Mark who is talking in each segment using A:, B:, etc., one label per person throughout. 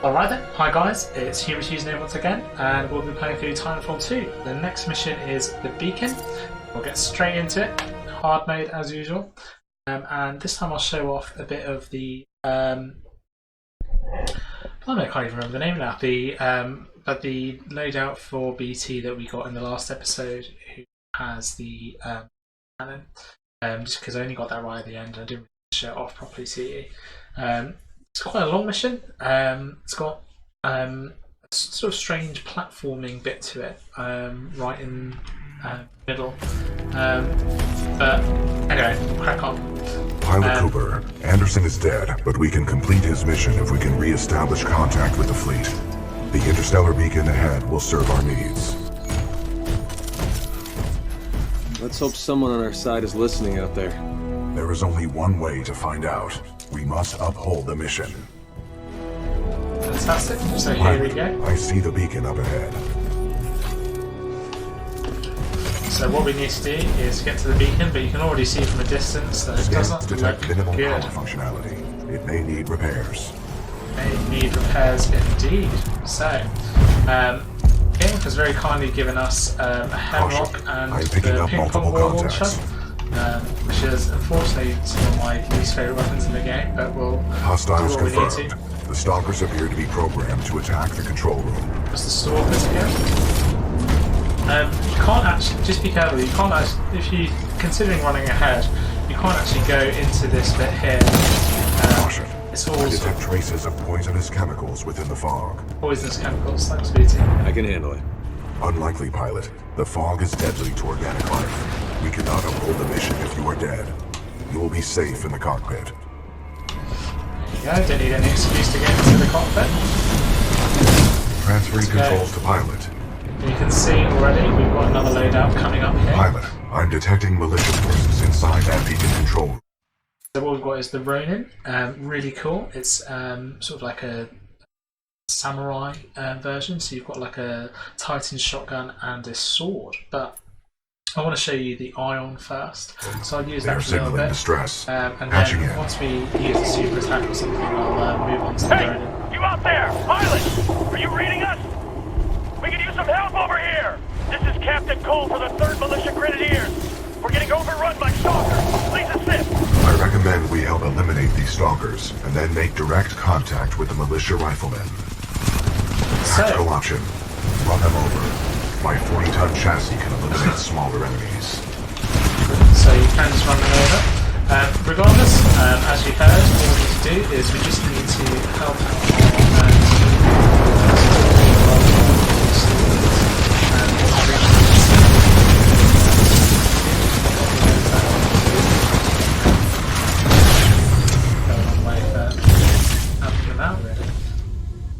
A: Alright then, hi guys, it's Hubert Username once again, and we'll be playing through Titanfall 2. The next mission is the Beacon. We'll get straight into it, hard mode as usual, and this time I'll show off a bit of the, I can't even remember the name now, but the loadout for BT that we got in the last episode, who has the cannon, just because I only got that right at the end, I didn't really show it off properly to you. It's quite a long mission. It's got a sort of strange platforming bit to it, right in the middle. But anyway, crack on.
B: Pilot Cooper, Anderson is dead, but we can complete his mission if we can re-establish contact with the fleet. The interstellar beacon ahead will serve our needs.
C: Let's hope someone on our side is listening out there.
B: There is only one way to find out. We must uphold the mission.
A: Fantastic. So here we go.
B: I see the beacon up ahead.
A: So what we need to do is get to the beacon, but you can already see from a distance that it does not
B: detect
A: look
B: minimal
A: good.
B: power functionality. It may need repairs.
A: May need repairs indeed. So, King has very kindly given us a hemlock and the ping pong ball launcher. Which is unfortunately some of my least favourite weapons in the game, but we'll
B: Hostiles
A: do what we need
B: confirmed.
A: to.
B: The stalkers appear to be programmed to attack the control room.
A: Just the stalkers again. You can't actually, just be careful, you can't actually, if you're considering running ahead, you can't actually go into this bit here.
B: Caution.
A: It's all
B: I detect traces of poisonous chemicals within the fog.
A: poisonous chemicals, thanks BT.
C: I can handle it.
B: Unlikely, pilot. The fog is deadly to organic life. We cannot uphold the mission if you are dead. You will be safe in the cockpit.
A: There you go, don't need any excuse to get into the cockpit.
B: Transferring controls to pilot.
A: And you can see already we've got another loadout coming up here.
B: Pilot, I'm detecting militia forces inside that beacon control room.
A: So what we've got is the Ronin, really cool. It's sort of like a samurai version, so you've got like a Titan shotgun and a sword, but I want to show you the Ion first, so I'll use that for a little bit,
B: distress.
A: and then once we use the super attack or something, I'll move on to the Ronin.
D: You out there! Pilot! Are you reading us? We can use some help over here! This is Captain Cole for the 3rd Militia Grenadiers. We're getting overrun by stalkers. Please assist!
B: I recommend we help eliminate these stalkers, and then make direct contact with the militia riflemen. Tactical option. Run them over. My 40-ton chassis can eliminate smaller enemies.
A: So you can just run them over. Regardless, as you heard, all we need to do is we just need to help out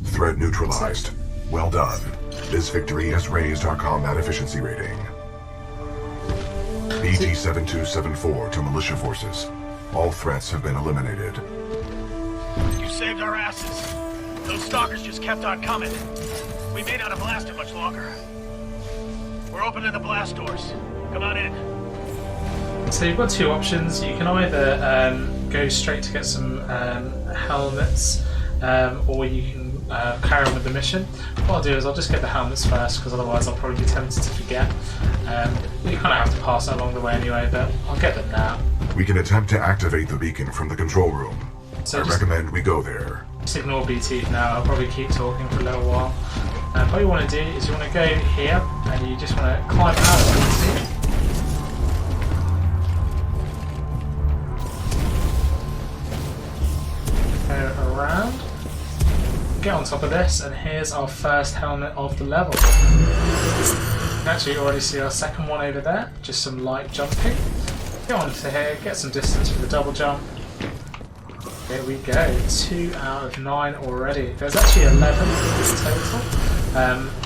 B: Threat neutralized. Well done. This victory has raised our combat efficiency rating. BT-7274 to militia forces. All threats have been eliminated.
D: You saved our asses. Those stalkers just kept on coming. We may not have lasted much longer. We're opening the blast doors. Come on in.
A: So you've got two options. You can either go straight to get some helmets, or you can carry on with the mission. What I'll do is I'll just get the helmets first, because otherwise I'll probably be tempted to forget. You kind of have to pass that along the way anyway, but I'll get them now.
B: We can attempt to activate the beacon from the control room.
A: So
B: I recommend we go there.
A: Just ignore BT for now. I'll probably keep talking for a little while. What you want to do is you want to go here, and you just want to climb out of BT. Go around. Get on top of this, and here's our first helmet of the level. You can actually already see our second one over there, just some light jumping. Get onto here, get some distance for the double jump. Here we go, 2 out of 9 already. There's actually 11 total.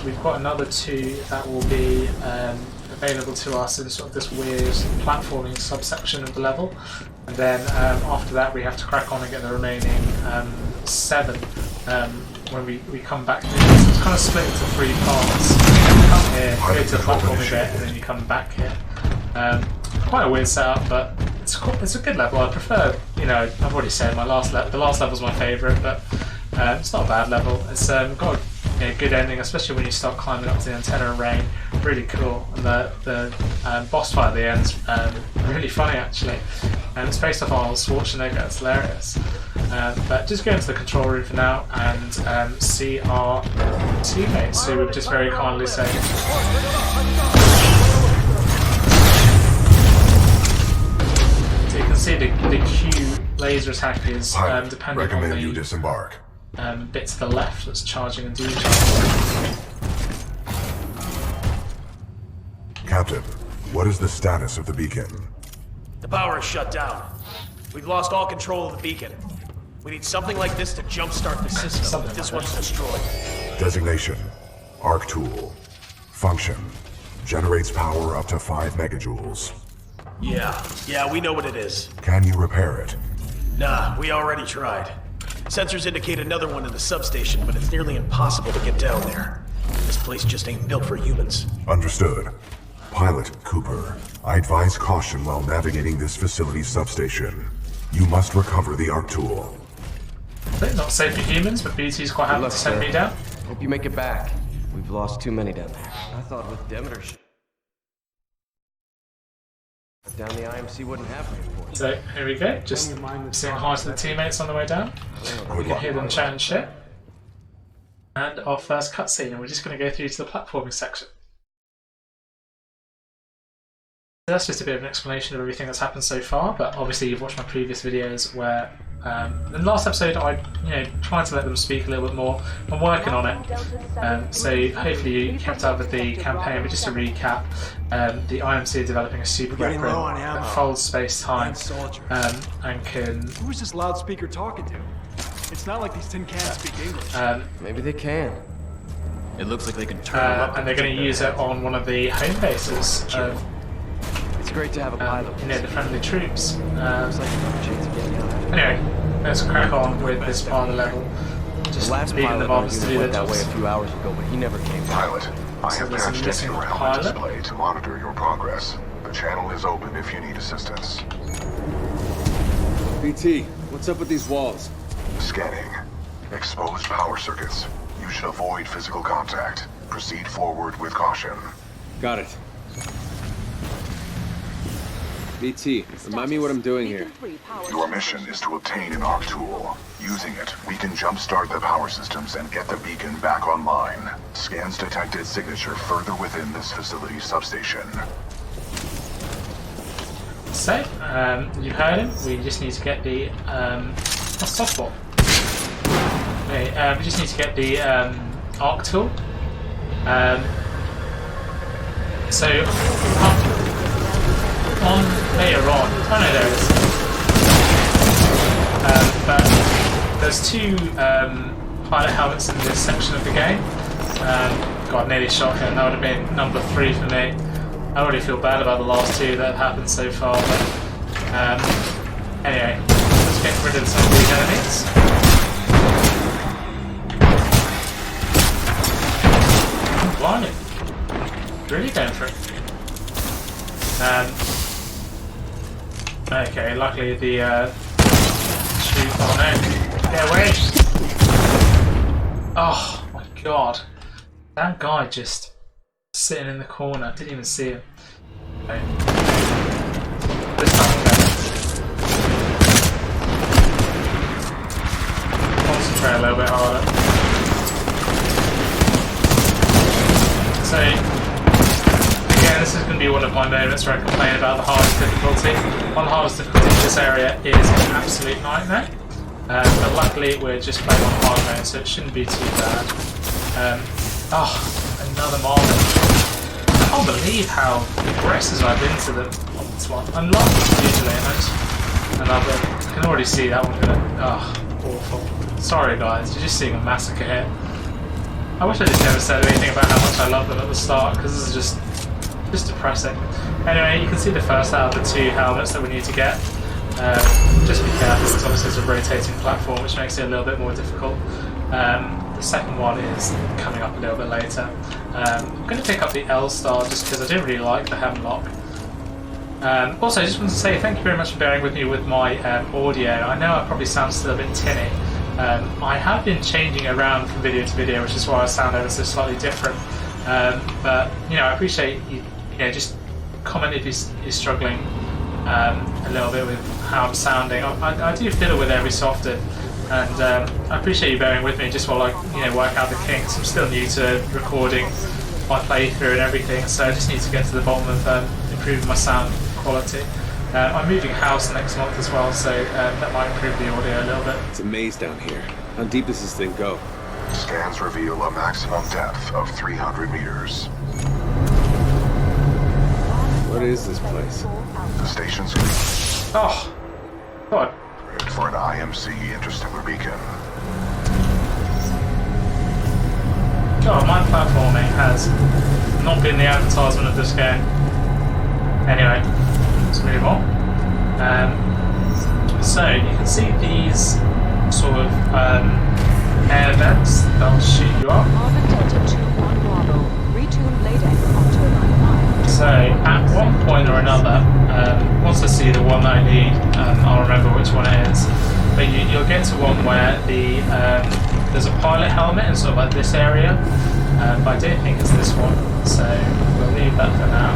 A: We've got another 2 that will be available to us in sort of this weird platforming subsection of the level. And then after that we have to crack on and get the remaining 7 when we come back. So it's kind of split into 3 parts. You come here, go to the platforming bit, and then you come back here. Quite a weird setup, but it's a good level. I prefer, you know, I've already said the last level's my favourite, but It's not a bad level. It's got a good ending, especially when you start climbing up to the antenna array. Really cool. And the boss fight at the end's really funny actually. And it's based off Arnold Schwarzenegger. It's hilarious. But just go into the control room for now and see our teammates who would just very kindly say. So you can see the Q laser attack is depending
B: recommend
A: on
B: you
A: the
B: disembark.
A: bit to the left that's charging and decharging.
B: Captain, what is the status of the beacon?
D: The power is shut down. We've lost all control of the beacon. We need something like this to jumpstart the system if this one's destroyed.
B: Designation: Arc Tool. Function: generates power up to 5 megajoules.
D: Yeah, we know what it is.
B: Can you repair it?
D: Nah, we already tried. Sensors indicate another one in the substation, but it's nearly impossible to get down there. This place just ain't built for humans.
B: Understood. Pilot Cooper, I advise caution while navigating this facility's substation. You must recover the Arc Tool.
A: Not safe for humans, but BT's quite happy to send me down.
E: Hope you make it back. We've lost too many down there. I thought with Demeter down the IMC wouldn't have me.
A: So here we go, just saying hi to the teammates on the way down. We can hear them chat and shit. And our first cutscene, and we're just going to go through to the platforming section. That's just a bit of an explanation of everything that's happened so far, but obviously you've watched my previous videos where in the last episode I tried to let them speak a little bit more. I'm working on it, so hopefully you kept up with the campaign, but just to recap, the IMC are developing a super weapon that folds space-time and can...
F: Who's this loudspeaker talking to? It's not like these tin cans speak English.
E: Maybe they can.
D: It looks like they can turn them up.
A: and they're going to use it on one of the home bases of
E: It's great to have a pilot.
A: the friendly troops.
E: Looks like another chance of getting out.
A: Anyway, let's crack on with this part of the level. Just
E: The last
A: leaving
E: pilot
A: the
E: on
A: mobs
E: the
A: to do
E: unit
A: their
E: went that way
A: jobs.
E: a few hours ago, but he never came back.
B: Pilot, I
A: So
B: have
A: there's a
B: patched
A: missing
B: into your
A: pilot.
B: helmet display to monitor your progress. The channel is open if you need assistance.
C: BT, what's up with these walls?
B: Scanning. Exposed power circuits. You should avoid physical contact. Proceed forward with caution.
C: Got it. BT, remind me what I'm doing here.
B: Your mission is to obtain an Arc Tool. Using it, we can jumpstart the power systems and get the beacon back online. Scans detected signature further within this facility's substation.
A: So, you heard him. We just need to get the softball. Okay, we just need to get the arc tool. So on later on, oh no, there it is. But there's two pilot helmets in this section of the game. God, nearly shot him. That would have been number 3 for me. I already feel bad about the last 2 that have happened so far, but anyway, let's get rid of some of these enemies. Blimey. Really going for it. Okay, luckily the shoot. Oh no. Get away! Oh my god. That guy just sitting in the corner. Didn't even see him. Okay. This time concentrate a little bit harder. So, again, this is going to be one of my moments where I complain about the hardest difficulty. One of the hardest difficulty in this area is an absolute nightmare. But luckily we're just playing on hard mode, so it shouldn't be too bad. Another marble. I can't believe how aggressive I've been to on this one. I'm not usually, and I can already see that one's gonna. Awful. Sorry guys, you're just seeing a massacre here. I wish I just never said anything about how much I love them at the start, because this is just depressing. Anyway, you can see the first out of the 2 helmets that we need to get. Just be careful, because obviously it's a rotating platform, which makes it a little bit more difficult. The second one is coming up a little bit later. I'm going to pick up the L star just because I didn't really like the hemlock. Also, I just want to say thank you very much for bearing with me with my audio. I know I probably sound still a bit tinny, I have been changing around from video to video, which is why I sound ever so slightly different. But you know, I appreciate you know, just comment if you're struggling a little bit with how I'm sounding. I do fiddle with it every so often, and I appreciate you bearing with me just while I work out the kinks. I'm still new to recording my playthrough and everything, so I just need to get to the bottom of improving my sound quality. I'm moving house next month as well, so that might improve the audio a little bit.
C: It's a maze down here. How deep does this thing go?
B: Scans reveal a maximum depth of 300 meters.
C: What is this place?
B: The station's
A: Oh, God.
B: for an IMC interstellar beacon.
A: God, my platforming has not been the advertisement of this game. Anyway, let's move on. So you can see these sort of air vents that'll shoot you up. So at one point or another, once I see the one that I need, I'll remember which one it is. But you'll get to one where there's a pilot helmet in sort of like this area, but I don't think it's this one, so we'll leave that for now.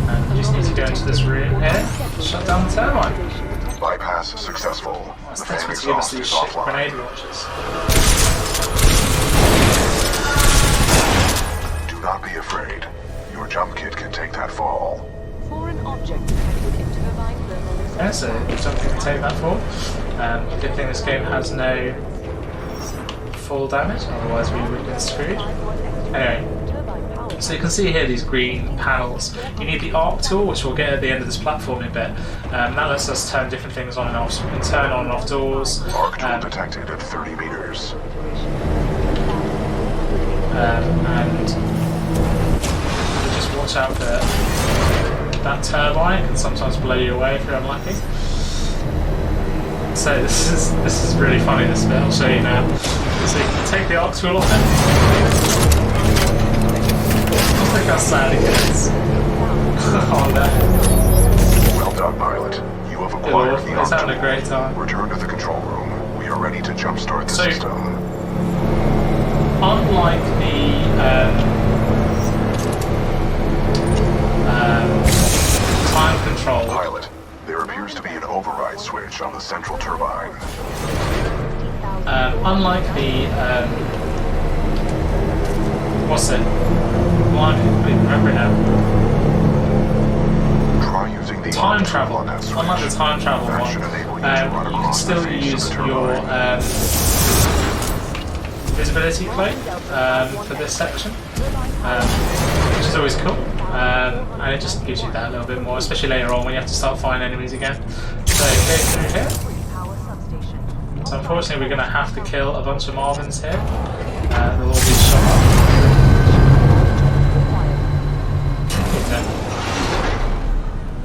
A: And you just need to go into this room here, shut down the turbine.
B: Bypass successful.
A: That's
B: The fan
A: to give us
B: exhaust
A: these
B: is
A: shit
B: offline.
A: grenade launchers.
B: Do not be afraid. Your jump kit can take that fall.
G: Foreign object detected in turbine thermal
A: Yeah, so something to take that for. Good thing this game has no full damage, otherwise we would have been screwed. Anyway, so you can see here these green panels. You need the arc tool, which we'll get at the end of this platforming bit. That lets us turn different things on and off. So we can turn on and off doors.
B: Arc tool detected at 30 meters.
A: And just watch out for that turbine. It can sometimes blow you away if you're unlucky. So this is really funny, this bit. I'll show you now. So you can take the arc tool off it. Look how sad it gets. Oh no.
B: Well done, pilot. You have acquired the
A: It's
B: arc
A: having a
B: tool.
A: great time.
B: Return to the control room. We are ready to jumpstart the
A: So-
B: system.
A: Unlike the time control,
B: Pilot, there appears to be an override switch on the central turbine.
A: unlike the what's it? Well, I can't remember it now.
B: Try using the
A: Time
B: arc
A: travel.
B: tool on that switch.
A: Unlike the time travel
B: That
A: one,
B: should enable you to run
A: you can
B: across the
A: still
B: face of
A: use
B: the
A: your
B: turbine.
A: visibility cloak for this section, which is always cool. And it just gives you that a little bit more, especially later on when you have to start fighting enemies again. So go through here. So unfortunately we're going to have to kill a bunch of Marvins here. They'll all be shot up. Okay.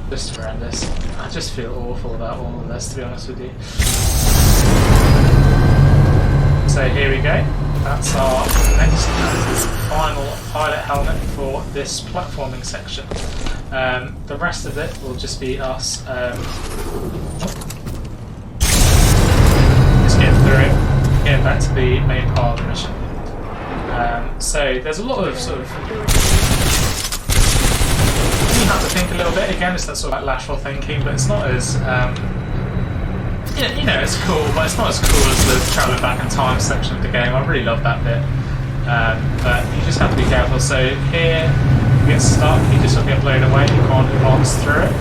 A: Just horrendous. I just feel awful about all of this, to be honest with you. So here we go. That's our next and final pilot helmet for this platforming section. The rest of it will just be us just getting through it, getting back to the main part of the mission. So there's a lot of sort of... You have to think a little bit. Again, it's that sort of like lateral thinking, but it's not as... you know, it's cool, but it's not as cool as the travelling back in time section of the game. I really love that bit. But you just have to be careful. So here, you get stuck, you just sort of get blown away, you can't advance through it.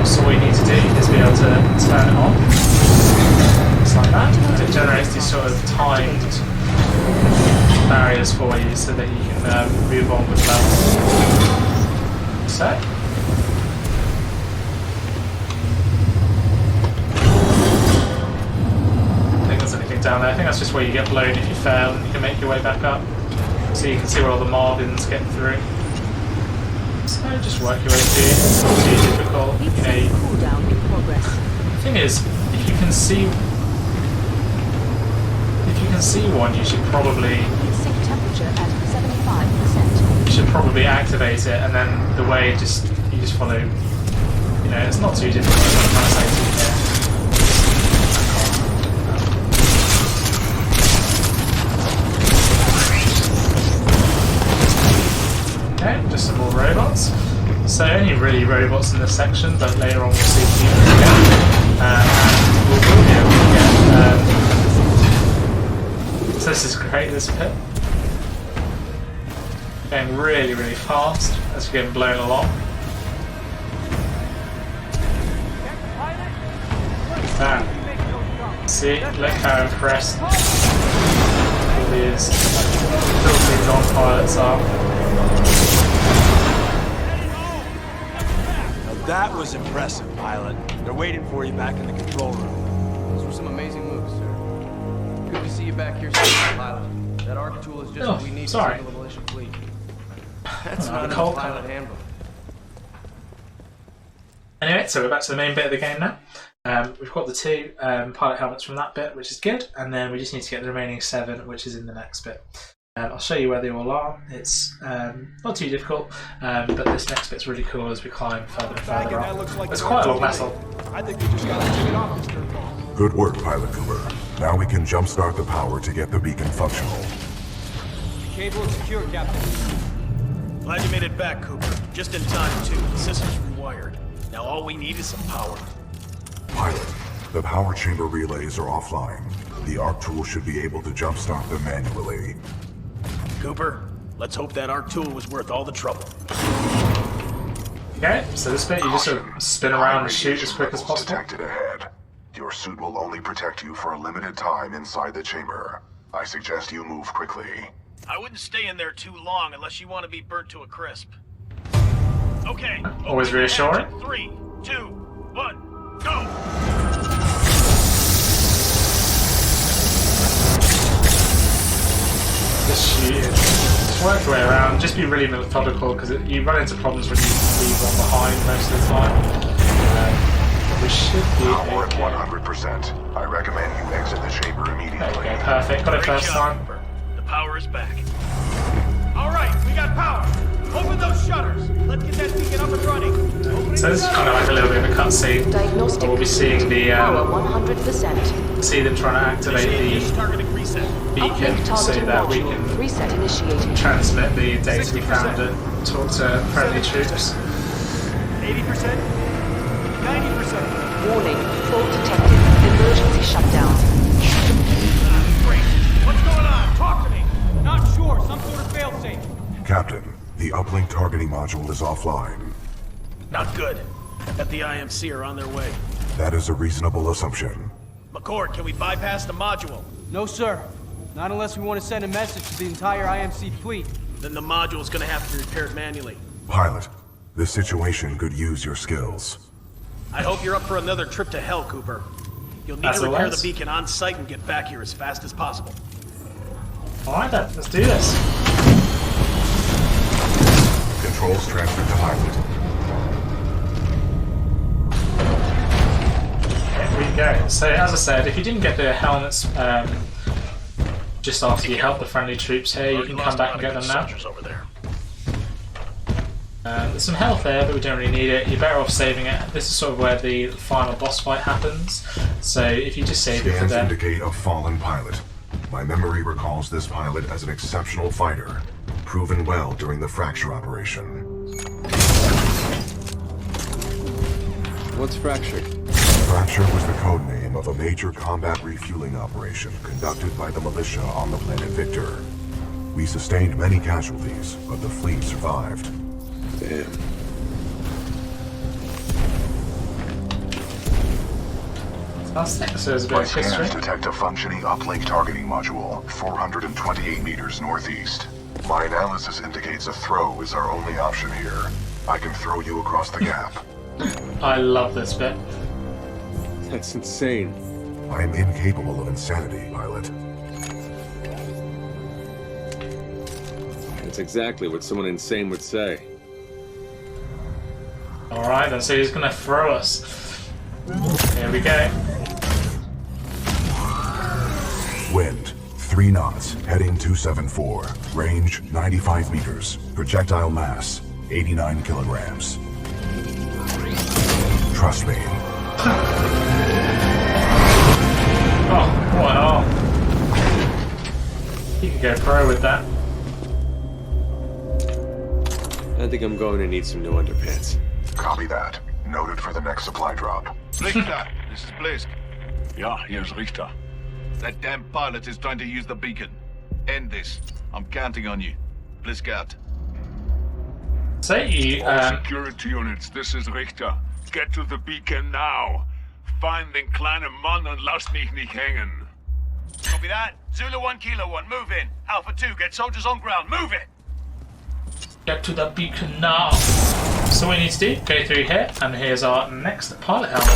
A: So all you need to do is be able to turn it on. Just like that. And it generates these sort of timed barriers for you so that you can move on with levels. So. Down there. I think that's just where you get blown if you fail and you can make your way back up. So you can see where all the Marvins get through. So just work your way through. It's not too difficult. You know, the thing is, if you can see one, you should probably activate it, and then the way you just follow. You know, it's not too difficult. That's what I'm trying to say to you here. So only really robots in this section, but later on we'll see humans again. And we will be able to get... so this is great, this bit. Going really, really fast as we're getting blown along. And see, look how impressed all these filthy non-pilots are.
F: Now that was impressive, pilot. They're waiting for you back in the control room.
E: Those were some amazing moves, sir. Good to see you back here, sir, pilot. That arc tool is just what we need to
A: sorry.
E: signal the militia fleet. That's
A: Oh,
E: not in the
A: cold
E: pilot
A: colour.
E: handbook.
A: Anyway, so we're back to the main bit of the game now. We've got the 2 pilot helmets from that bit, which is good, and then we just need to get the remaining 7, which is in the next bit. I'll show you where they all are. It's not too difficult, but this next bit's really cool as we climb further and further up. It's quite a long vessel.
F: I think we just gotta take it off this Titanfall.
B: Good work, Pilot Cooper. Now we can jumpstart the power to get the beacon functional.
F: The cable is secure, Captain.
H: Glad you made it back, Cooper. Just in time, too. The system's rewired. Now all we need is some power.
B: Pilot, the power chamber relays are offline. The arc tool should be able to jumpstart them manually.
H: Cooper, let's hope that arc tool was worth all the trouble.
A: Okay, so this bit you just sort of spin around and shoot as quick as possible.
B: Detected ahead. Your suit will only protect you for a limited time inside the chamber. I suggest you move quickly.
H: I wouldn't stay in there too long unless you want to be burnt to a crisp. Okay.
A: Always
H: opening
A: reassuring.
H: hatch in 3, 2, 1, go!
A: Just shoot. Just work your way around. Just be really methodical because you run into problems when you leave one behind most of the time. We should be
B: Power at
A: okay.
B: 100%. I recommend you exit the chamber
A: There we
B: immediately.
A: go, perfect. Got it
H: Great
A: first
H: job,
A: time.
H: Cooper. The power is back. All right, we got power. Open those shutters. Let's get that beacon up and running.
A: So this is kind of like a little bit of a cutscene.
G: Diagnostic
A: We'll be seeing the
G: power 100%.
A: see them trying to activate
H: Initiate
A: the
H: targeting reset.
A: beacon
G: Uplink
A: so
G: targeting
A: that we
G: module.
A: can
G: Reset initiated.
A: transmit the data we found and talk to friendly troops.
F: 80%? 90%?
G: Warning. Fault detected. Emergency shutdown.
H: Great. What's going on? Talk to me.
F: Not sure. Some sort of failsafe.
B: Captain, the uplink targeting module is offline.
H: Not good. Bet the IMC are on their way.
B: That is a reasonable assumption.
H: McCord, can we bypass the module?
F: No, sir. Not unless we want to send a message to the entire IMC fleet.
H: Then the module's gonna have to be repaired manually.
B: Pilot, this situation could use your skills.
H: I hope you're up for another trip to hell, Cooper. You'll need
A: As
H: to repair
A: always.
H: the beacon on site and get back here as fast as possible.
A: Alright then, let's do this.
B: Controls transferred to pilot.
A: Here we go. So as I said, if you didn't get the helmets just after you help the friendly troops here, you can come back and get them now.
H: Over there.
A: There's some health there, but we don't really need it. You're better off saving it. This is sort of where the final boss fight happens. So if you just save it for
B: Scans
A: them.
B: indicate a fallen pilot. My memory recalls this pilot as an exceptional fighter, proven well during the fracture operation.
C: What's fractured?
B: Fracture was the code name of a major combat refueling operation conducted by the militia on the planet Victor. We sustained many casualties, but the fleet survived.
C: Damn.
A: Fantastic. So there's a bit
B: My
A: of history.
B: scans detect a functioning uplink targeting module, 428 meters northeast. My analysis indicates a throw is our only option here. I can throw you across the gap.
A: I love this bit.
C: That's insane.
B: I am incapable of insanity, pilot.
C: That's exactly what someone insane would say.
A: Alright then, so he's gonna throw us. Here we go.
B: Wind, 3 knots, heading 274. Range, 95 meters. Projectile mass, 89 kilograms. Trust me.
A: Oh, what an arm. You can go pro with that.
C: And think I'm going to need some new underpants.
B: Copy that. Noted for the next supply drop.
I: Richter, this is Blisk. Yeah, here's Richter. That damn pilot is trying to use the beacon. End this. I'm counting on you. Blisk out.
A: Say
I: All security units, this is Richter. Get to the beacon now. Find den kleinen Mann und lass mich nicht hängen.
H: Copy that. Zulu 1, Kilo 1, move in. Alpha 2, get soldiers on ground. Move it!
A: get to the beacon now. So what we need to do, go through here, and here's our next pilot helmet.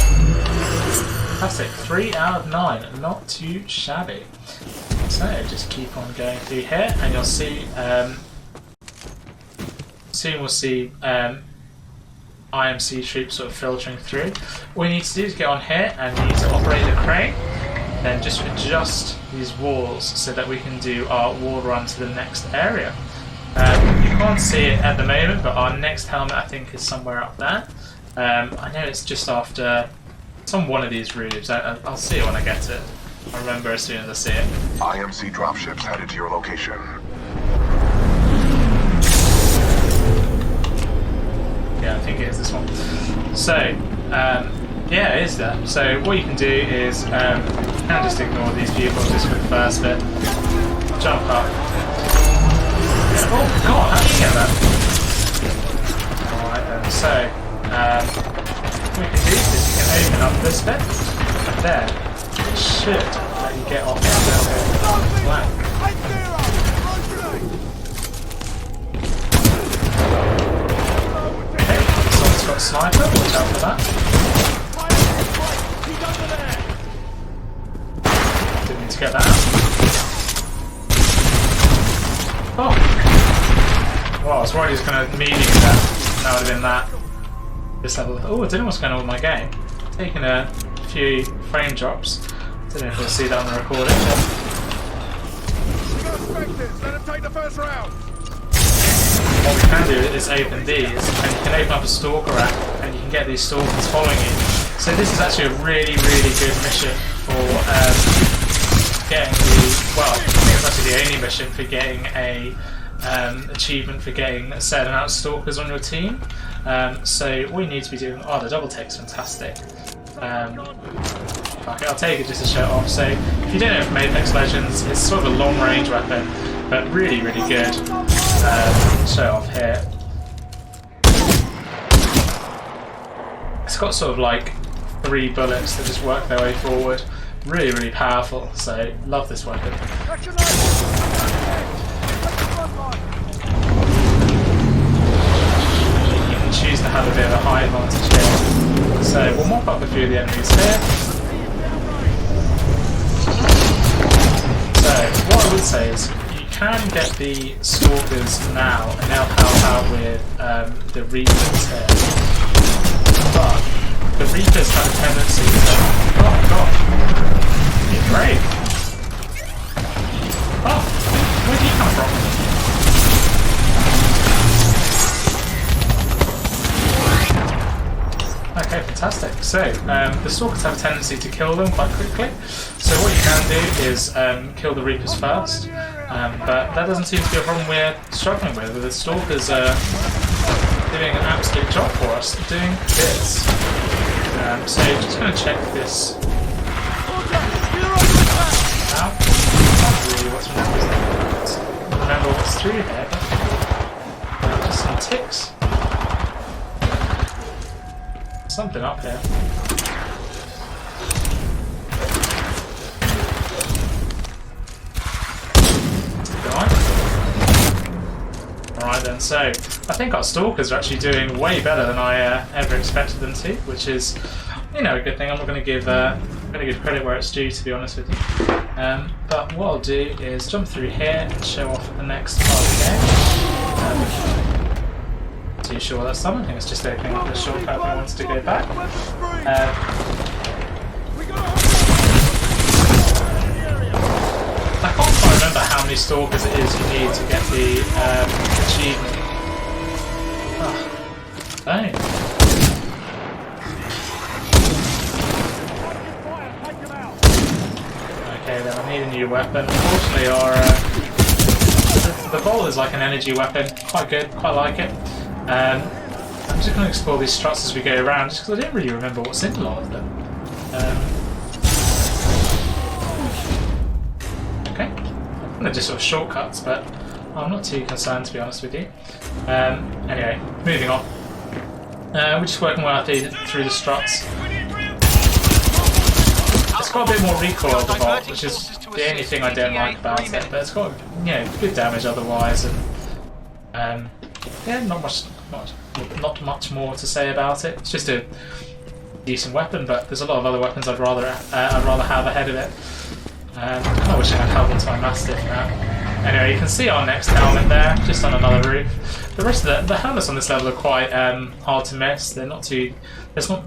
A: Fantastic, 3 out of 9, not too shabby. So just keep on going through here, and you'll see, soon we'll see IMC troops sort of filtering through. All you need to do is get on here, and you need to operate the crane, then just adjust these walls so that we can do our wall run to the next area. You can't see it at the moment, but our next helmet I think is somewhere up there. I know it's just after, it's on one of these roofs. I'll see it when I get to it. I'll remember as soon as I see it.
B: IMC dropships headed to your location.
A: Yeah, I think it is this one. So, yeah, it is that. So what you can do is, you can just ignore these people just for the first bit. Jump up. Yeah. Oh god, how do you get that? Alright then, so, what we can do is you can open up this bit, and then it should let you get off that blank. Okay, someone's got a sniper, watch out for that. Didn't need to get that out. Oh! Well, I was worried he was going to immediately do that. That would have been that. This level. Oh, I don't know what's going on with my game. Taking a few frame drops. Don't know if we'll see that on the recording.
I: Let him take the first round.
A: What we can do is open these, and you can open up a stalker app, and you can get these stalkers following you. So this is actually a really, really good mission for getting the, well, I think it's actually the only mission for getting a achievement for getting a certain amount of stalkers on your team. So all you need to be doing, oh, the double take's fantastic. Okay, I'll take it just to show it off. So if you don't know from Apex Legends, it's sort of a long range weapon, but really, really good. Show off here. It's got sort of like 3 bullets that just work their way forward. Really, really powerful. So love this weapon. You can choose to have a bit of a high advantage here. So we'll mop up a few of the enemies here. So what I would say is you can get the stalkers now, and they'll help out with the Reapers here. But the Reapers have a tendency to, oh gosh, you're great. Oh, where did you come from? Okay, fantastic. So, the stalkers have a tendency to kill them quite quickly. So what you can do is kill the Reapers first. But that doesn't seem to be a problem we're struggling with. The stalkers are doing an absolute job for us, doing bits. So just going to check this out. Not really what's remember what's through here, but just some ticks. Something up here. Alright then, so I think our stalkers are actually doing way better than I ever expected them to, which is, you know, a good thing. I'm not going to give credit where it's due, to be honest with you. But what I'll do is jump through here and show off the next part of the game. Too sure that's something. I think it's just opening up the shortcut that wants to go back. I can't quite remember how many stalkers it is you need to get the achievement. Oh, dang. Okay, then I need a new weapon. Unfortunately, our the bowl is like an energy weapon. Quite good, quite like it. I'm just going to explore these struts as we go around, just because I don't really remember what's in a lot of them. Okay, they're just sort of shortcuts, but I'm not too concerned, to be honest with you. Anyway, moving on. We're just working our way through the struts. It's got a bit more recoil of the vault, which is the only thing I don't like about it, but it's got, you know, good damage otherwise, and yeah, not much more to say about it. It's just a decent weapon, but there's a lot of other weapons I'd rather have ahead of it. I wish I had help into my Mastiff now. Anyway, you can see our next helmet there, just on another roof. The rest of the helmets on this level are quite hard to miss. They're not too. There's not.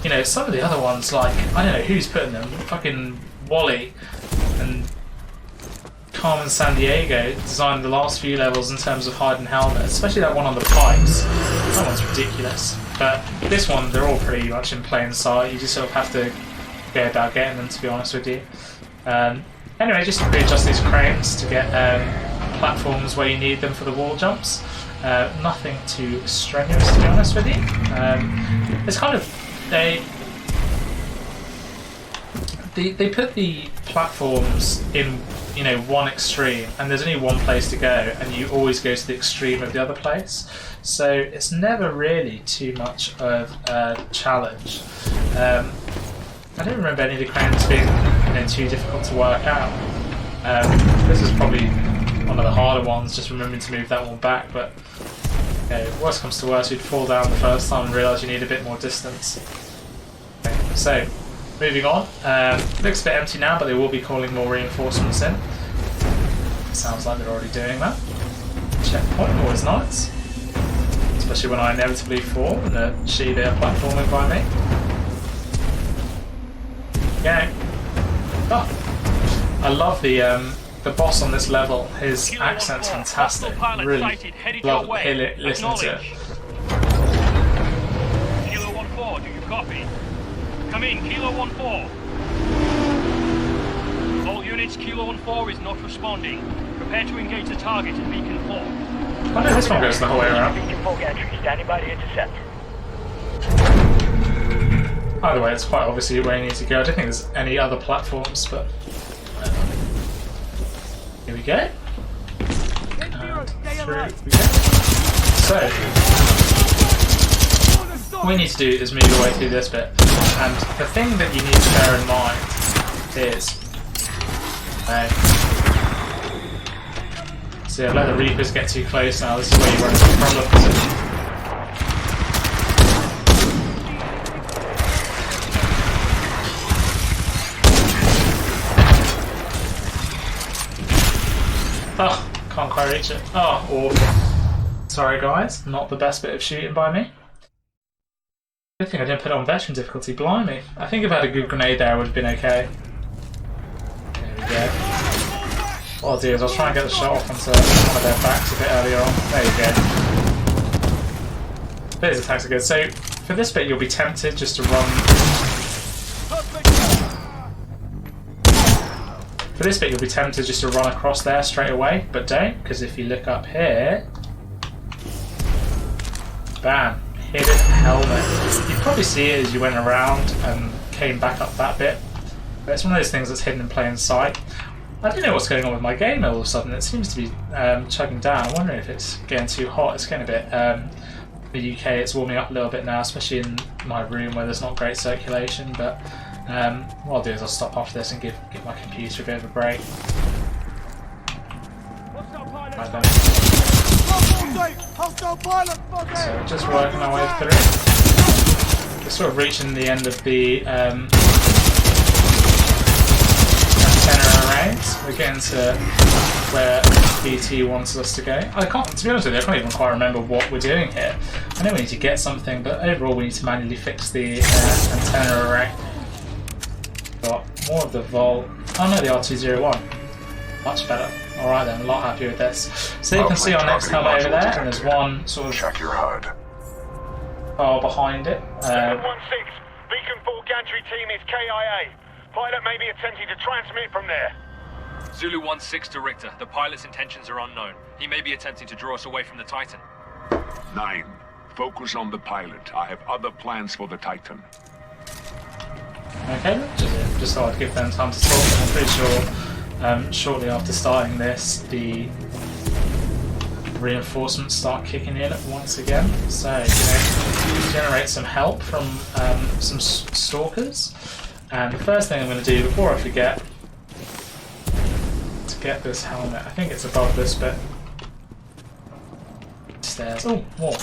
A: You know, some of the other ones, like, I don't know who's putting them. Fucking Wally and Carmen San Diego designed the last few levels in terms of hiding helmets, especially that one on the pipes. That one's ridiculous. But this one, they're all pretty much in plain sight. You just sort of have to go about getting them, to be honest with you. Anyway, just readjust these cranes to get platforms where you need them for the wall jumps. Nothing too strenuous, to be honest with you. It's kind of they put the platforms in, you know, one extreme, and there's only one place to go, and you always go to the extreme of the other place. So it's never really too much of a challenge. I don't remember any of the cranes being, you know, too difficult to work out. This is probably one of the harder ones, just remembering to move that one back, but worst comes to worst, you'd fall down the first time and realise you need a bit more distance. Okay, so, moving on. Looks a bit empty now, but they will be calling more reinforcements in. Sounds like they're already doing that. Checkpoint, always nice. Especially when I inevitably fall and the Shiba are platforming by me. Yeah. Oh, I love the boss on this level. His accent's fantastic. Really love listening to it.
D: Kilo 1-4, do you copy? Come in, Kilo 1-4. All units, Kilo 1-4 is not responding. Prepare to engage the target at Beacon 4.
A: I know this one goes the whole way around.
D: Beacon 4 gantry, standing by to intercept.
A: Either way, it's quite obviously where you need to go. I don't think there's any other platforms, but here we go. Through we go. So, what we need to do is move our way through this bit. And the thing that you need to bear in mind is, see, I've let the Reapers get too close now. This is where you run into problems. Oh, can't quite reach it. Oh, awful. Sorry guys, not the best bit of shooting by me. Good thing I didn't put it on veteran difficulty, blimey. I think if I had a good grenade there, I would have been okay. There we go. What I'll do is I'll try and get the shot off onto one of their backs a bit earlier on. There you go. Those attacks are good. So, for this bit you'll be tempted just to run... For this bit you'll be tempted just to run across there straight away, but don't, because if you look up here... Bam! Hidden helmet. You'd probably see it as you went around and came back up that bit, but it's one of those things that's hidden in plain sight. I don't know what's going on with my game all of a sudden. It seems to be chugging down. I'm wondering if it's getting too hot. It's getting a bit... the UK, it's warming up a little bit now, especially in my room where there's not great circulation, but what I'll do is I'll stop after this and give my computer a bit of a break. Right then. So just working our way through. We're sort of reaching the end of the antenna arrays. We're getting to where BT wants us to go. To be honest with you, I can't even quite remember what we're doing here. I know we need to get something, but overall we need to manually fix the antenna array. Got more of the Volt. Oh no, the R201. Much better. Alright then, a lot happier with this. So you can see our next helmet over there, and there's one sort of...
B: Check your HUD.
A: File behind it.
D: 1-6, Beacon 4 gantry team is KIA. Pilot may be attempting to transmit from there.
J: Zulu 1-6 to Richter. The pilot's intentions are unknown. He may be attempting to draw us away from the Titan. 9. Focus on the pilot. I have other plans for the Titan.
A: Okay, just thought I'd give them time to talk. I'm pretty sure shortly after starting this, the reinforcements start kicking in once again. So, generate some help from some stalkers. And the first thing I'm going to do before I forget, to get this helmet, I think it's above this bit. Stairs. Oh, more.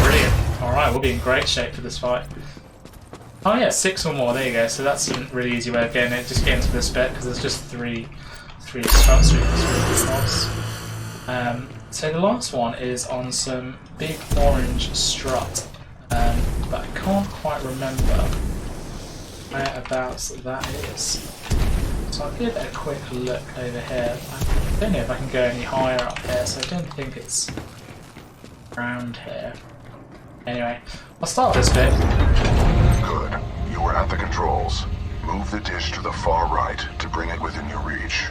A: Brilliant. Alright, we'll be in great shape for this fight. Oh yeah, 6 or more, there you go. So that's a really easy way of getting it. Just get into this bit, because there's just three struts, three spots. So the last one is on some big orange strut, but I can't quite remember whereabouts that is. So I'll give it a quick look over here. I don't know if I can go any higher up here, so I don't think it's around here. Anyway, I'll start this bit.
B: Good. You were at the controls. Move the dish to the far right to bring it within your reach.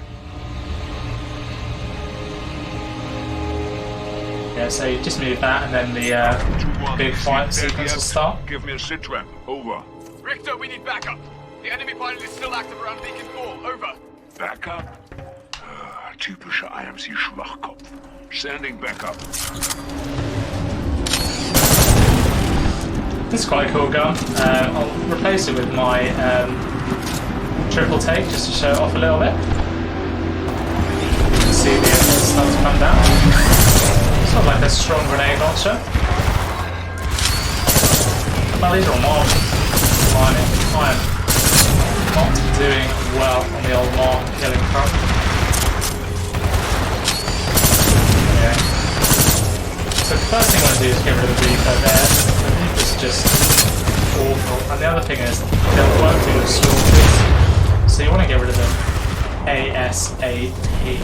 A: Yeah, so you just move that and then the big fight sequence will start.
J: Give me a sit rep. Over.
E: Richter, we need backup. The enemy pilot is still active around Beacon 4. Over.
J: Backup? Typischer IMC-Schwachkopf. Sending backup.
A: This is quite a cool gun. I'll replace it with my triple take just to show it off a little bit. You see the enemies start to come down. Sort of like a strong grenade launcher. Well, these are all marbles. I am not doing well on the old mark killing front. Yeah. So the first thing I want to do is get rid of the Reaper there. It's just awful. And the other thing is, they'll work through the stalkers, so you want to get rid of them ASAP.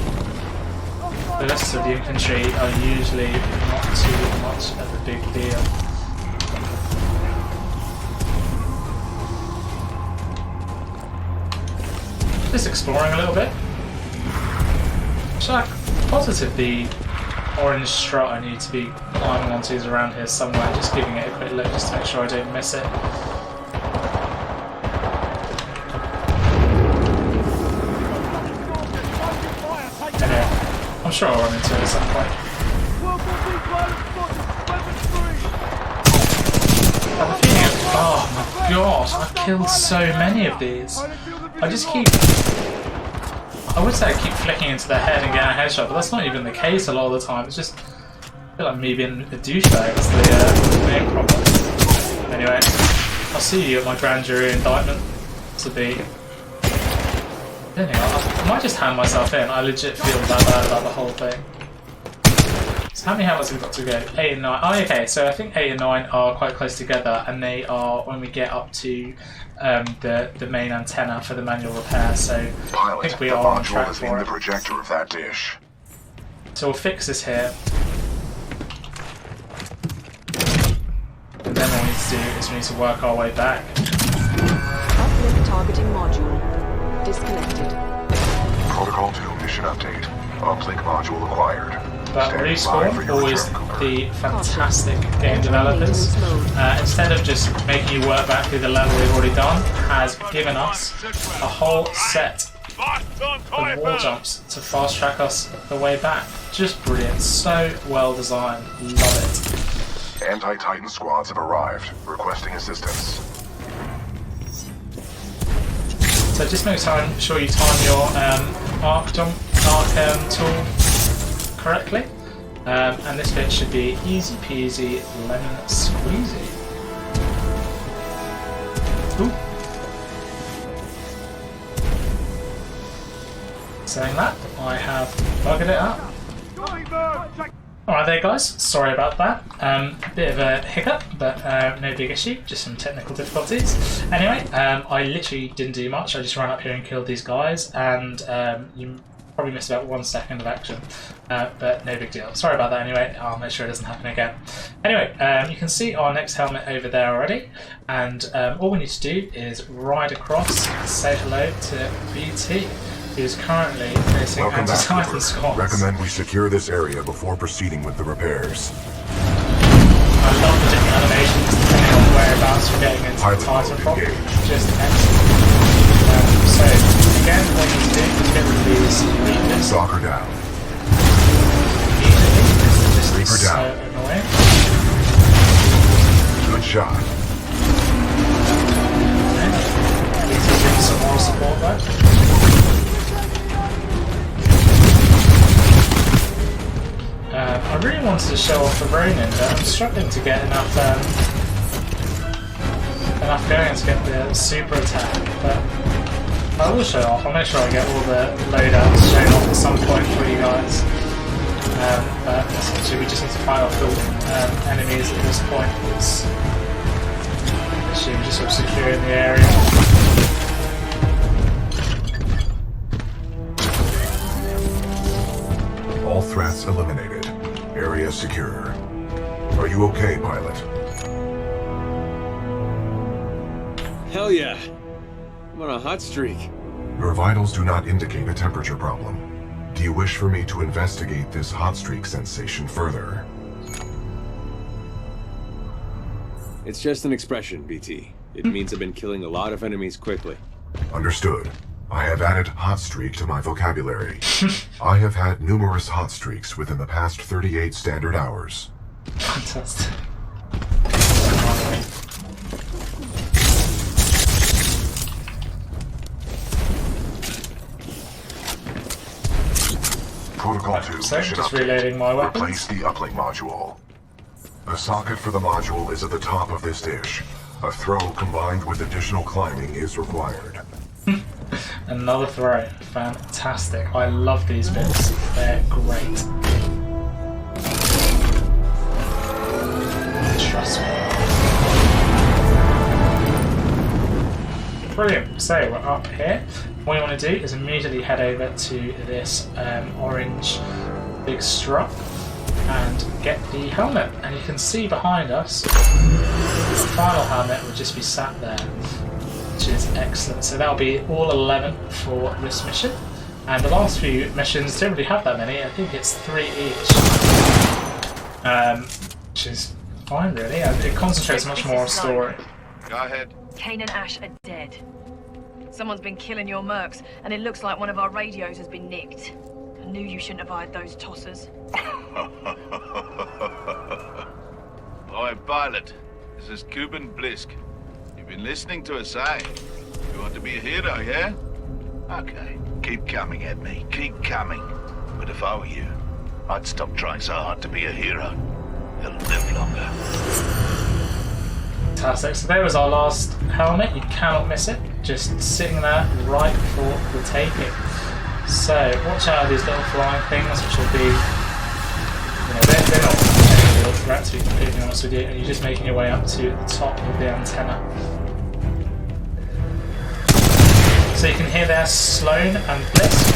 A: The rest of the infantry are usually not too much of a big deal. Just exploring a little bit. So I'm positive the orange strut I need to be climbing onto is around here somewhere, just giving it a quick look just to make sure I don't miss it. Anyway, I'm sure I'll run into it at some point. I have a feeling oh my gosh, I've killed so many of these. I just keep... I would say I keep flicking into their head and getting a headshot, but that's not even the case a lot of the time. It's just... I feel like me being a douchebag, that's the main problem. Anyway, I'll see you at my grand jury indictment to be... I might just hand myself in. I legit feel that bad about the whole thing. So how many helmets have we got to go? 8 and 9. Oh, okay, so I think 8 and 9 are quite close together, and they are when we get up to the main antenna for the manual repair. So
B: Pilot,
A: I think we are on track for
B: the
A: it.
B: projector of that dish.
A: So we'll fix this here. And then what we need to do is we need to work our way back.
G: Uplink targeting module. Disconnected.
B: Protocol 2 mission update. Uplink module acquired.
A: But Respawn, always the fantastic game developers, instead of just making you work back through the level we've already done, has given us a whole set of wall jumps to fast track us the way back. Just brilliant, so well designed, love it.
B: Anti-Titan squads have arrived, requesting assistance.
A: So just make sure you time your arc tool correctly, and this bit should be easy peasy lemon squeezy. Ooh. Saying that, I have buggered it up. Alright there guys, sorry about that. Bit of a hiccup, but no big issue, just some technical difficulties. Anyway, I literally didn't do much, I just ran up here and killed these guys, and you probably missed about 1 second of action, but no big deal. Sorry about that anyway, I'll make sure it doesn't happen again. Anyway, you can see our next helmet over there already, and all we need to do is ride across and say hello to BT, who's currently facing
B: Welcome back,
A: anti-Titan
B: Cooper.
A: squads.
B: Recommend we secure this area before proceeding with the repairs.
A: I love the different animations depending on whereabouts you're getting into Titanfall. Just excellent. So, again, what you do is get rid of these Reapers.
B: Stalker down.
A: Immediately, this is
B: Reaper
A: just so
B: down.
A: annoying.
B: Good shot.
A: Need to give some more support though. I really wanted to show off the Ronin, but I'm struggling to get enough going to get the super attack. But I will show off. I'll make sure I get all the loadouts shown off at some point for you guys. But essentially, we just need to fight off the enemies at this point. It's actually we're just sort of securing the area.
B: All threats eliminated. Area secure. Are you okay, pilot?
C: Hell yeah. I'm on a hot streak.
B: Your vitals do not indicate a temperature problem. Do you wish for me to investigate this hot streak sensation further?
C: It's just an expression, BT. It means I've been killing a lot of enemies quickly.
B: Understood. I have added hot streak to my vocabulary. I have had numerous hot streaks within the past 38 standard hours.
A: Fantastic.
B: Protocol 2,
A: So,
B: mission
A: just
B: update.
A: reloading my weapons.
B: Replace the uplink module. The socket for the module is at the top of this dish. A throw combined with additional climbing is required.
A: Another throw. Fantastic. I love these bits. They're great. Trust me. Brilliant. So we're up here. What you want to do is immediately head over to this orange big strut and get the helmet. And you can see behind us, the final helmet will just be sat there, which is excellent. So that'll be all 11 for this mission. And the last few missions don't really have that many. I think it's 3 each, which is fine really. It concentrates much more on story.
I: Go ahead.
G: Kane and Ash are dead. Someone's been killing your mercs, and it looks like one of our radios has been nicked. I knew you shouldn't have hired those tossers.
I: Oi, pilot. This is Cuban Blisk. You've been listening to us, eh? You want to be a hero, yeah? Okay. Keep coming at me. Keep coming. But if I were you, I'd stop trying so hard to be a hero. You'll live longer.
A: Fantastic. So there was our last helmet. You cannot miss it. Just sitting there right for the taking. So watch out for these little flying things, which will be, they're not any real threat, to be completely honest with you. And you're just making your way up to the top of the antenna. So you can hear there Sloan and Blisk.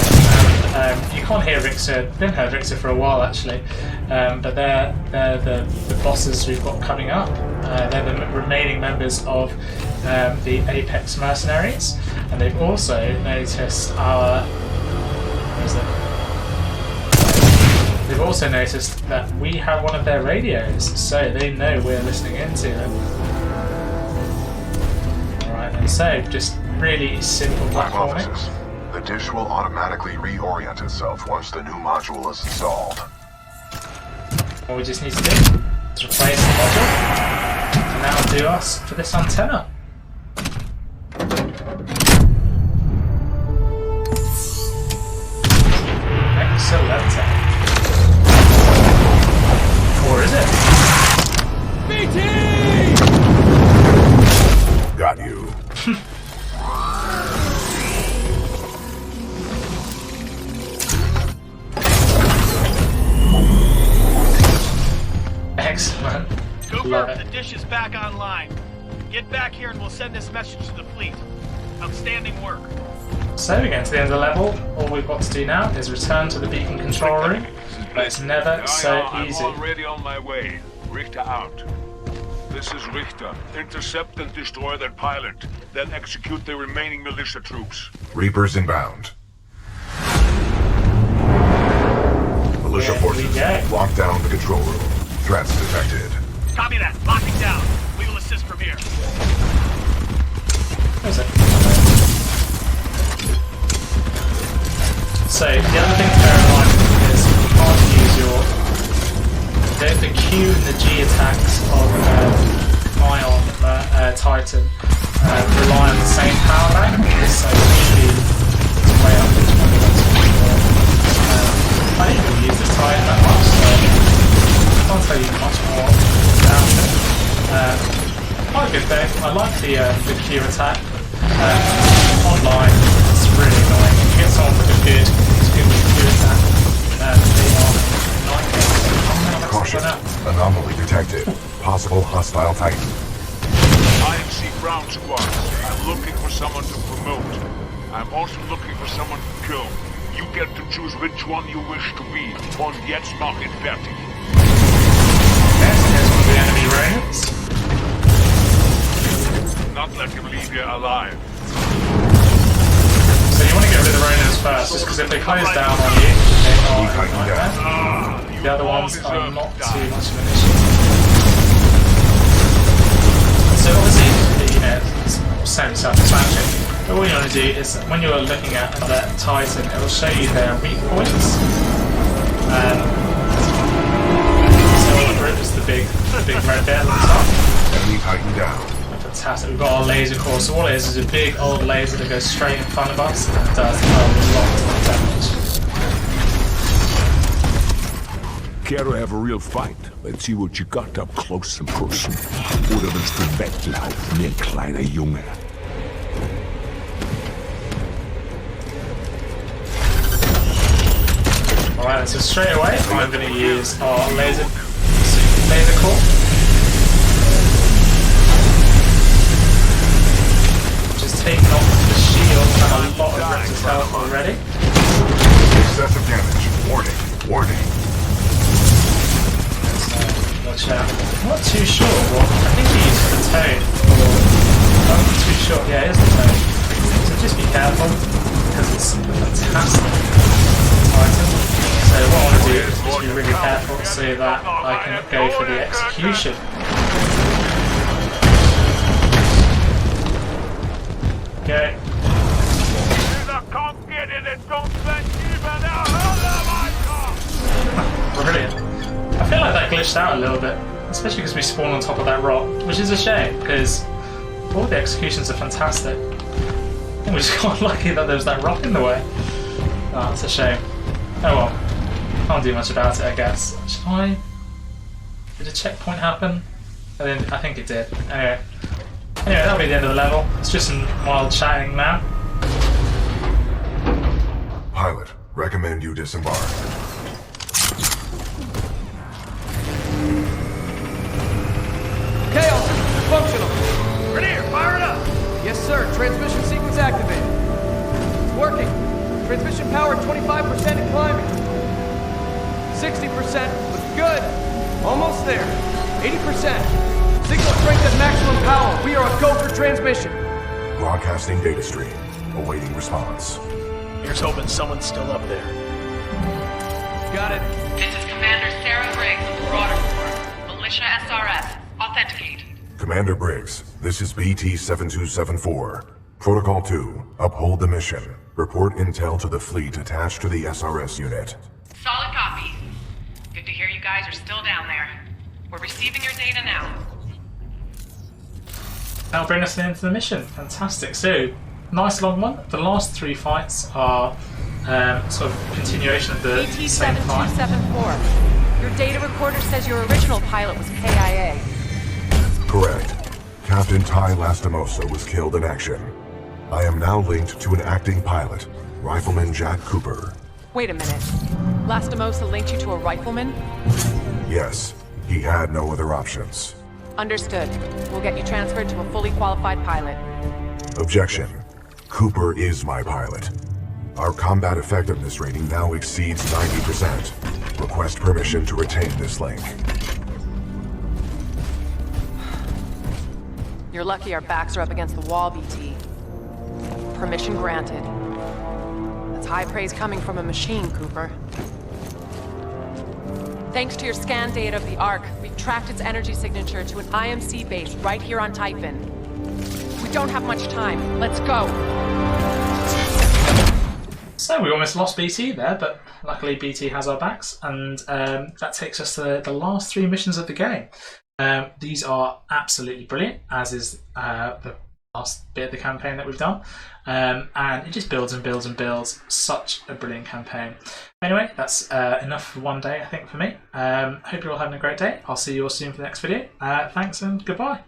A: And you can't hear Richter. Been heard Richter for a while actually, but they're the bosses we've got coming up. They're the remaining members of the Ep6 mercenaries, and they've also noticed our. Where is it? They've also noticed that we have one of their radios, so they know we're listening into them. All right, and so just really simple platforming.
B: Hypothesis. The dish will automatically reorient itself once the new module is installed.
A: All we just need to do is replace the module, and that'll do us for this antenna. Excellent. Or is it?
F: BT!
B: Got you.
A: Excellent. Love
H: Cooper,
A: it.
H: the dish is back online. Get back here and we'll send this message to the fleet. Outstanding work.
A: So we're getting to the end of the level. All we've got to do now is return to the beacon control room. But it's never so easy.
J: I'm already on my way. Richter out. This is Richter. Intercept and destroy that pilot. Then execute the remaining militia troops.
B: Reapers inbound. Militia
A: There we
B: forces,
A: go.
B: lock down the control room. Threats detected.
D: Copy that. Locking down. We will assist from here.
A: Where is it? So, the other thing to bear in mind is you can't use the Q and the G attacks of Ion Titan rely on the same power lag, so usually it's way up to 21 I didn't really use this Titan that much, so I can't tell you much more about it. Quite a good thing. I like the Q attack. Online, it's really annoying. If you get someone with a good Q attack, they are not
B: Caution. Anomaly detected. Possible hostile Titan.
J: IMC ground squad. I'm looking for someone to promote. I'm also looking for someone to kill. You get to choose which one you wish to be. Und jetzt mach it fertig.
A: Next is one of the enemy raiders.
J: Not let him leave here alive.
A: So you want to get rid of the raiders first, just because if they close down on you, they are a nightmare. The other ones are not too much of an issue. So obviously, you know, it's same self-expansion. But what you want to do is, when you're looking at that Titan, it will show you their weak points. So it's the big red bit at the top.
B: Enemy Titan down.
A: Fantastic. We've got our laser core. So all it is a big old laser that goes straight in front of us and does a lot of damage.
J: Care to have a real fight? Let's see what you got up close and personal. Oder willst du weglaufen, wie ein kleiner Junge?
A: Alright, so straight away I'm going to use our laser core. Just taking off the shield and a lot of Raptor's health already.
B: Excessive damage. Warning. Warning.
A: Watch out. I'm not too sure what. I think he used the toad. I'm not too sure. Yeah, it is the toad. So just be careful because it's a fantastic item. So what I want to do is just be really careful so that I can go for the execution. Okay. Brilliant. I feel like that glitched out a little bit, especially because we spawned on top of that rock, which is a shame because all the executions are fantastic. I think we just got lucky that there was that rock in the way. Oh, that's a shame. Oh well. Can't do much about it, I guess. Should I? Did a checkpoint happen? I think it did. Anyway, that'll be the end of the level. It's just some wild chatting now.
B: Pilot, recommend you disembark.
E: Chaos, functional.
D: Grenadier, fire it up!
E: Yes, sir. Transmission sequence activated. It's working. Transmission power 25% and climbing. 60%. Looks good. Almost there. 80%. Signal strength at maximum power. We are a go for transmission.
B: Broadcasting data stream. Awaiting response.
D: Here's hoping someone's still up there.
E: Got it.
G: This is Commander Sarah Briggs of Marauder Corps, Militia SRS. Authenticate.
B: Commander Briggs, this is BT-7274. Protocol 2, uphold the mission. Report intel to the fleet attached to the SRS unit.
G: Solid copy. Good to hear you guys are still down there. We're receiving your data now.
A: That'll bring us into the mission. Fantastic. So, nice long one. The last 3 fights are sort of continuation of the same fight.
K: BT-7274. Your data recorder says your original pilot was KIA.
B: Correct. Captain Ty Lastimosa was killed in action. I am now linked to an acting pilot, Rifleman Jack Cooper.
K: Wait a minute. Lastimosa linked you to a rifleman?
B: Yes, he had no other options.
K: Understood. We'll get you transferred to a fully qualified pilot.
B: Objection. Cooper is my pilot. Our combat effectiveness rating now exceeds 90%. Request permission to retain this link.
K: You're lucky our backs are up against the wall, BT. Permission granted. That's high praise coming from a machine, Cooper. Thanks to your scan data of the Ark, we've tracked its energy signature to an IMC base right here on Typhon. We don't have much time. Let's go.
A: So we almost lost BT there, but luckily BT has our backs, and that takes us to the last 3 missions of the game. These are absolutely brilliant, as is the last bit of the campaign that we've done, and it just builds and builds and builds. Such a brilliant campaign. Anyway, that's enough for one day, I think, for me. Hope you're all having a great day. I'll see you all soon for the next video. Thanks and goodbye.